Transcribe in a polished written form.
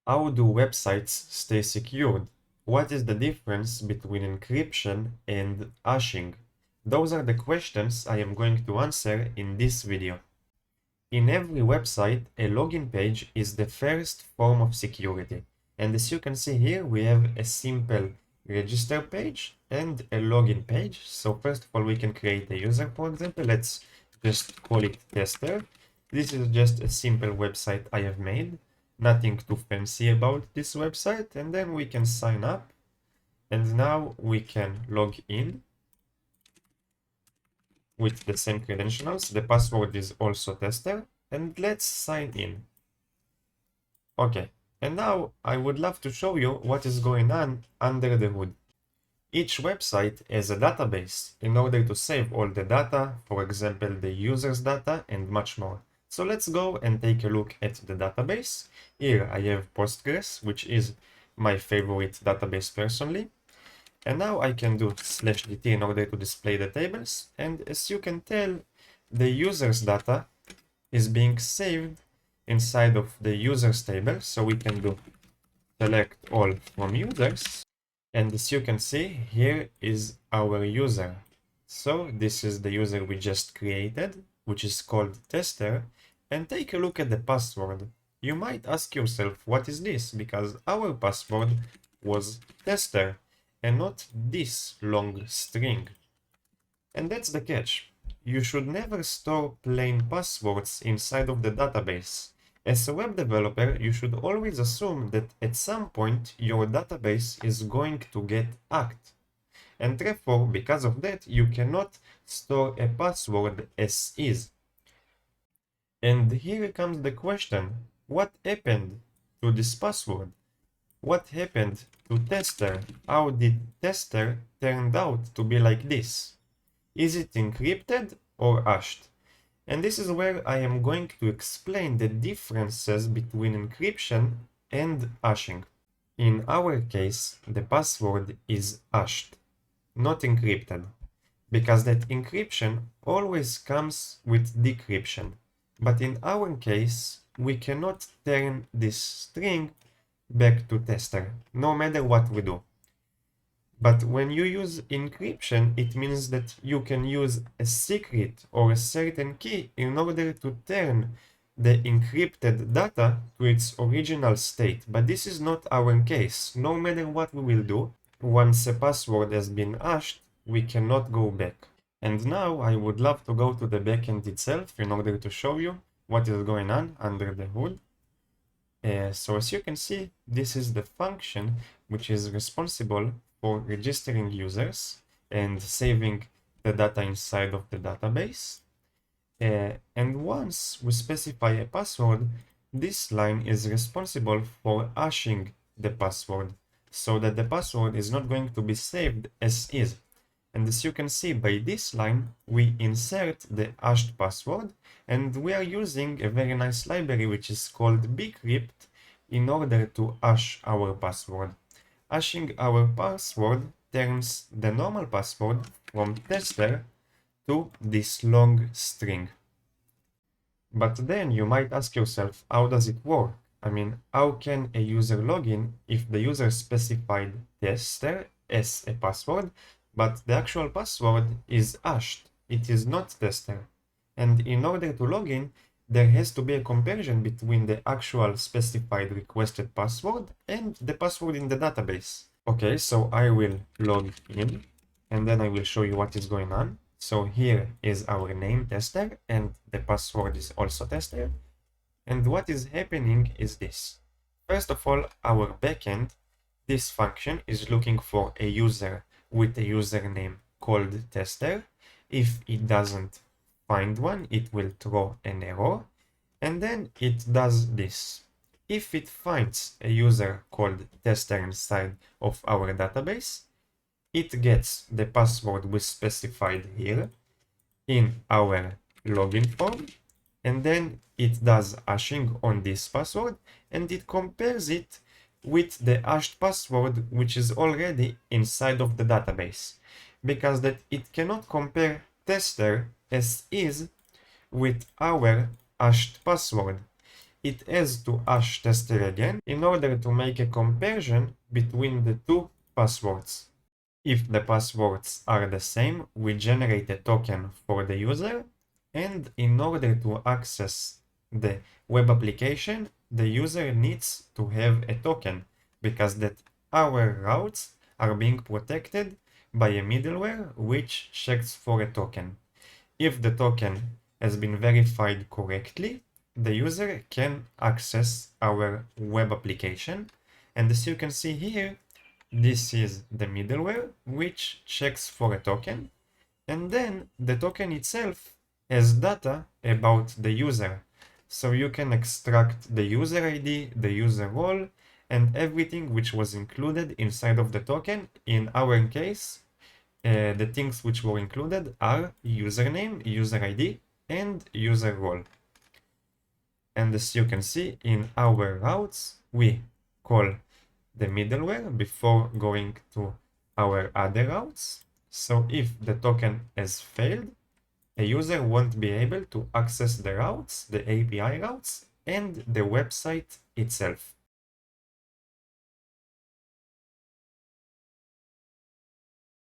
How do websites stay secured? What is the difference between encryption and hashing? Those are the questions I am going to answer in this video. In every website, a login page is the first form of security. And as you can see here, we have a simple register page and a login page. So first of all, we can create a user, for example. Let's just call it tester. This is just a simple website I have made. Nothing too fancy about this website. And then we can sign up. And now we can log in with the same credentials. The password is also tester. And let's sign in. Okay, and now I would love to show you what is going on under the hood. Each website has a database in order to save all the data, for example, the user's data and much more. So let's go and take a look at the database. Here I have Postgres, which is my favorite database personally. And now I can do /dt in order to display the tables. And as you can tell, the user's data is being saved inside of the users table. So we can do select all from users. And as you can see, here is our user. So this is the user we just created, which is called tester. And take a look at the password. You might ask yourself, what is this? Because our password was tester and not this long string. And that's the catch. You should never store plain passwords inside of the database. As a web developer, you should always assume that at some point your database is going to get hacked. And therefore, because of that, you cannot store a password as is. And here comes the question, what happened to this password? What happened to tester? How did tester turn out to be like this? Is it encrypted or hashed? And this is where I am going to explain the differences between encryption and hashing. In our case, the password is hashed, not encrypted, because that encryption always comes with decryption. But in our case, we cannot turn this string back to tester, no matter what we do. But when you use encryption, it means that you can use a secret or a certain key in order to turn the encrypted data to its original state. But this is not our case. No matter what we will do, once a password has been hashed, we cannot go back. And now I would love to go to the backend itself in order to show you what is going on under the hood. So as you can see, this is the function which is responsible for registering users and saving the data inside of the database. And once we specify a password, this line is responsible for hashing the password so that the password is not going to be saved as is. And as you can see by this line, we insert the hashed password, and we are using a very nice library which is called bcrypt in order to hash our password. Hashing our password turns the normal password from tester to this long string. But then you might ask yourself, how does it work? I mean, how can a user log in if the user specified tester as a password, but the actual password is hashed? It is not tester. And in order to log in, there has to be a comparison between the actual specified requested password and the password in the database. Okay, so I will log in and then I will show you what is going on. So here is our name tester and the password is also tester. And what is happening is this. First of all, our backend, this function is looking for a user with a username called tester. If it doesn't find one, it will throw an error, and then it does this. If it finds a user called tester inside of our database, it gets the password we specified here in our login form, and then it does hashing on this password, and it compares it with the hashed password which is already inside of the database, because that it cannot compare tester as is with our hashed password. it has to hash tester again in order to make a comparison between the two passwords. If the passwords are the same, we generate a token for the user, and in order to access the web application, the user needs to have a token, because that our routes are being protected by a middleware which checks for a token. If the token has been verified correctly, the user can access our web application. And as you can see here, this is the middleware which checks for a token. And then the token itself has data about the user. So you can extract the user ID, the user role, and everything which was included inside of the token. In our case, the things which were included are username, user ID, and user role. And as you can see, in our routes, we call the middleware before going to our other routes. So if the token has failed, a user won't be able to access the routes, the API routes, and the website itself.